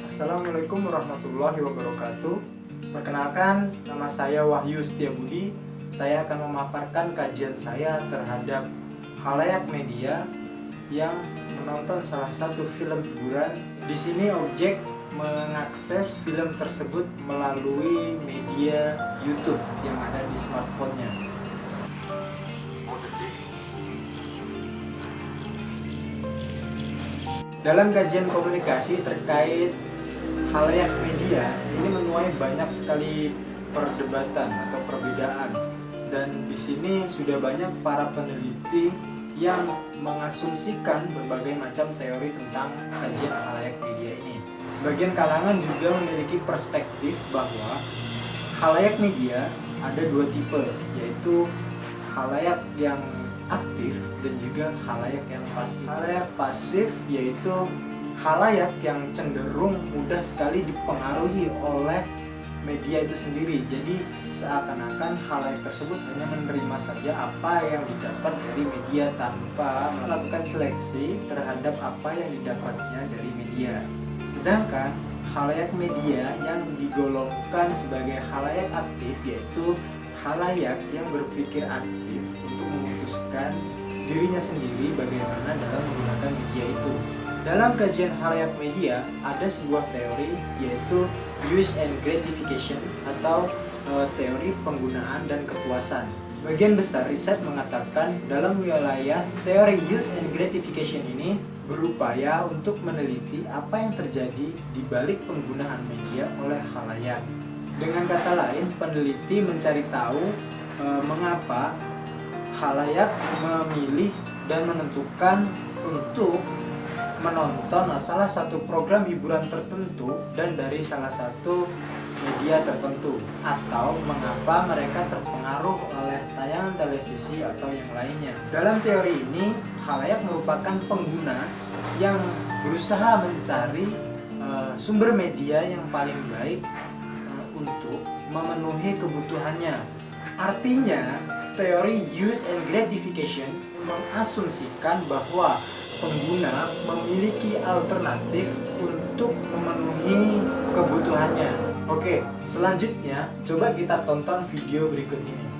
Assalamualaikum warahmatullahi wabarakatuh. Perkenalkan, nama saya Wahyu Setiabudi. Saya akan memaparkan kajian saya terhadap khalayak media yang menonton salah satu film hiburan. Di sini objek mengakses film tersebut melalui media YouTube yang ada di smartphone-nya. Dalam kajian komunikasi terkait khalayak media, ini menuai banyak sekali perdebatan atau perbedaan, dan di sini sudah banyak para peneliti yang mengasumsikan berbagai macam teori tentang kajian khalayak media ini. Sebagian kalangan juga memiliki perspektif bahwa khalayak media ada dua tipe, yaitu khalayak yang aktif dan juga khalayak yang pasif. Khalayak pasif yaitu khalayak yang cenderung mudah sekali dipengaruhi oleh media itu sendiri. Jadi seakan-akan khalayak tersebut hanya menerima saja apa yang didapat dari media tanpa melakukan seleksi terhadap apa yang didapatnya dari media. Sedangkan khalayak media yang digolongkan sebagai khalayak aktif yaitu khalayak yang berpikir aktif untuk memutuskan dirinya sendiri bagaimana dalam menggunakan media itu. Dalam kajian khalayak media ada sebuah teori yaitu use and gratification atau teori penggunaan dan kepuasan. Sebagian besar riset mengatakan dalam wilayah teori use and gratification ini berupaya untuk meneliti apa yang terjadi di balik penggunaan media oleh khalayak. Dengan kata lain, peneliti mencari tahu mengapa khalayak memilih dan menentukan untuk menonton salah satu program hiburan tertentu dan dari salah satu media tertentu, atau mengapa mereka terpengaruh oleh tayangan televisi atau yang lainnya. Dalam teori ini, khalayak merupakan pengguna yang berusaha mencari sumber media yang paling baik untuk memenuhi kebutuhannya. Artinya, teori use and gratification mengasumsikan bahwa pengguna memiliki alternatif untuk memenuhi kebutuhannya. Oke, selanjutnya coba kita tonton video berikut ini.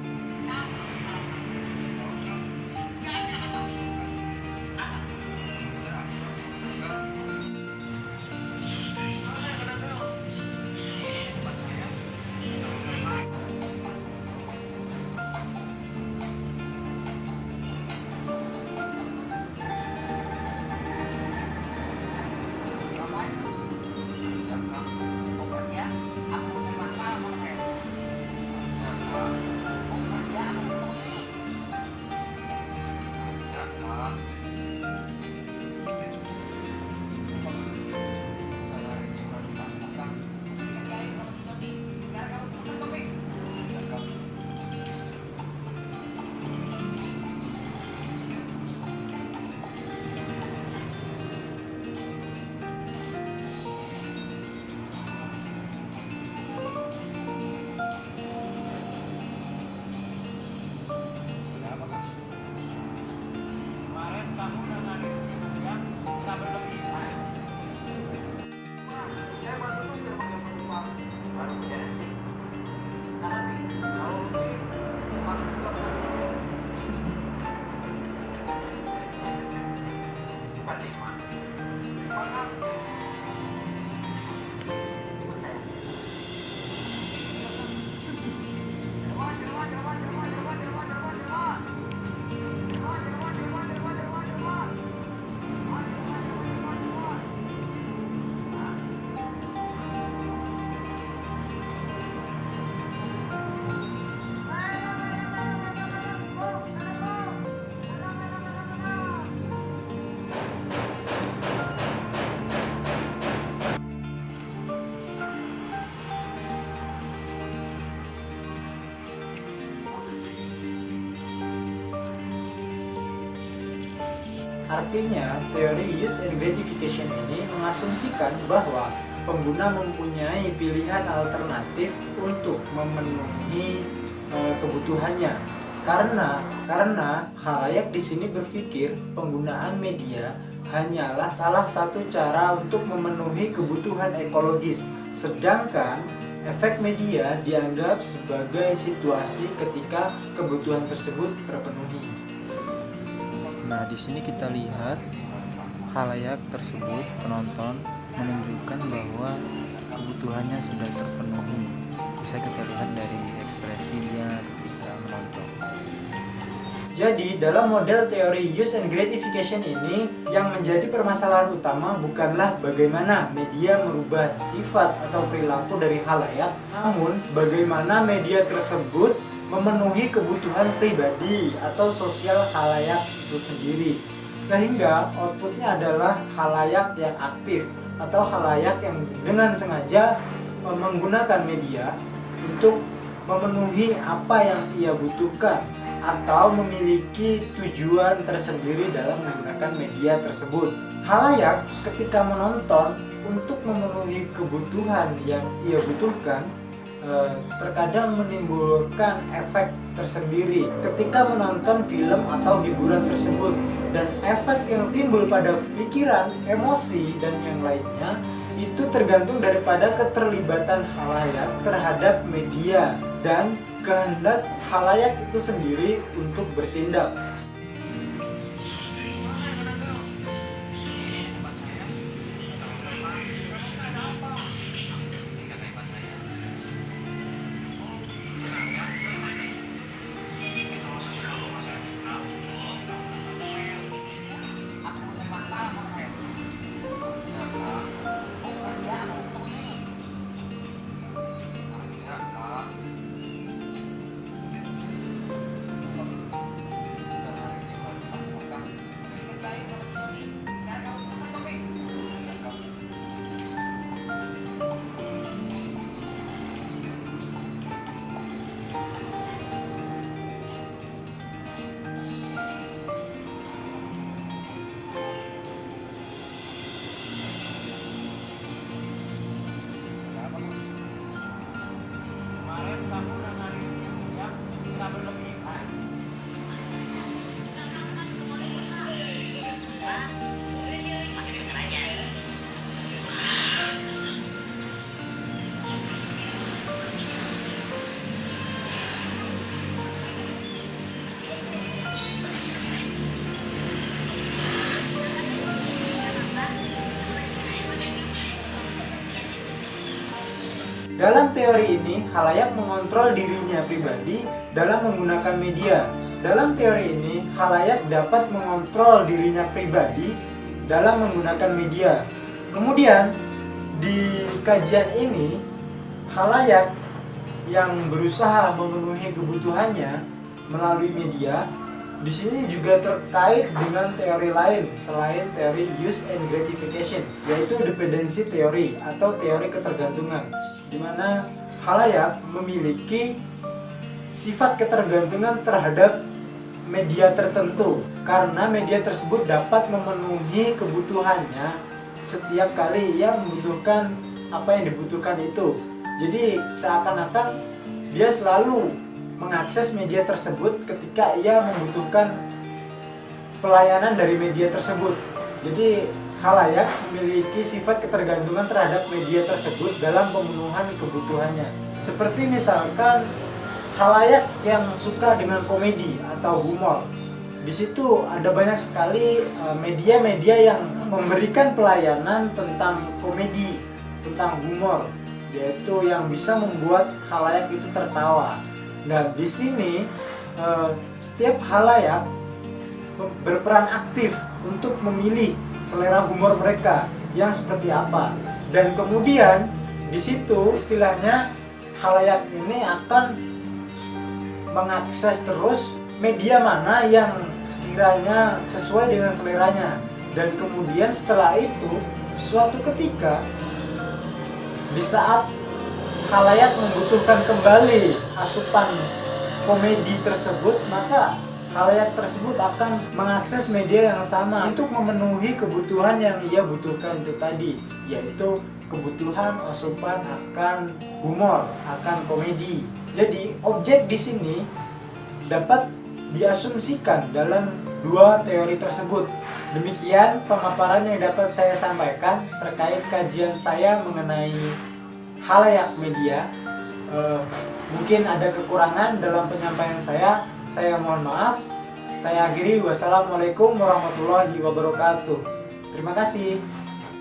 Artinya, teori use and gratification ini mengasumsikan bahwa pengguna mempunyai pilihan alternatif untuk memenuhi kebutuhannya. Karena khalayak di sini berpikir penggunaan media hanyalah salah satu cara untuk memenuhi kebutuhan ekologis, sedangkan efek media dianggap sebagai situasi ketika kebutuhan tersebut terpenuhi. Nah, di sini kita lihat khalayak tersebut, penonton, menunjukkan bahwa kebutuhannya sudah terpenuhi. Bisa kita lihat dari ekspresinya ketika menonton. Jadi, dalam model teori use and gratification ini, yang menjadi permasalahan utama bukanlah bagaimana media merubah sifat atau perilaku dari khalayak, namun bagaimana media tersebut memenuhi kebutuhan pribadi atau sosial khalayak itu sendiri. Sehingga outputnya adalah khalayak yang aktif atau khalayak yang dengan sengaja menggunakan media untuk memenuhi apa yang ia butuhkan atau memiliki tujuan tersendiri dalam menggunakan media tersebut. Khalayak ketika menonton untuk memenuhi kebutuhan yang ia butuhkan terkadang menimbulkan efek tersendiri ketika menonton film atau hiburan tersebut, dan efek yang timbul pada pikiran, emosi, dan yang lainnya itu tergantung daripada keterlibatan khalayak terhadap media dan kehendak khalayak itu sendiri untuk bertindak. Dalam teori ini, khalayak mengontrol dirinya pribadi dalam menggunakan media. Dalam teori ini, khalayak dapat mengontrol dirinya pribadi dalam menggunakan media. Kemudian, di kajian ini, khalayak yang berusaha memenuhi kebutuhannya melalui media, di sini juga terkait dengan teori lain selain teori use and gratification, yaitu dependency theory atau teori ketergantungan, di mana khalayak memiliki sifat ketergantungan terhadap media tertentu karena media tersebut dapat memenuhi kebutuhannya setiap kali ia membutuhkan apa yang dibutuhkan itu. Jadi seakan-akan dia selalu mengakses media tersebut ketika ia membutuhkan pelayanan dari media tersebut. Jadi khalayak memiliki sifat ketergantungan terhadap media tersebut dalam pemenuhan kebutuhannya. Seperti misalkan khalayak yang suka dengan komedi atau humor. Di situ ada banyak sekali media-media yang memberikan pelayanan tentang komedi, tentang humor, yaitu yang bisa membuat khalayak itu tertawa. Nah, di sini setiap khalayak berperan aktif untuk memilih selera humor mereka yang seperti apa, dan kemudian di situ istilahnya khalayak ini akan mengakses terus media mana yang sekiranya sesuai dengan seleranya, dan kemudian setelah itu suatu ketika di saat khalayak membutuhkan kembali asupan komedi tersebut, maka khalayak tersebut akan mengakses media yang sama untuk memenuhi kebutuhan yang ia butuhkan itu tadi, yaitu kebutuhan asupan akan humor, akan komedi. Jadi objek di sini dapat diasumsikan dalam dua teori tersebut. Demikian pemaparan yang dapat saya sampaikan terkait kajian saya mengenai khalayak media. Mungkin ada kekurangan dalam penyampaian saya mohon maaf. Saya akhiri, wassalamualaikum warahmatullahi wabarakatuh. Terima kasih.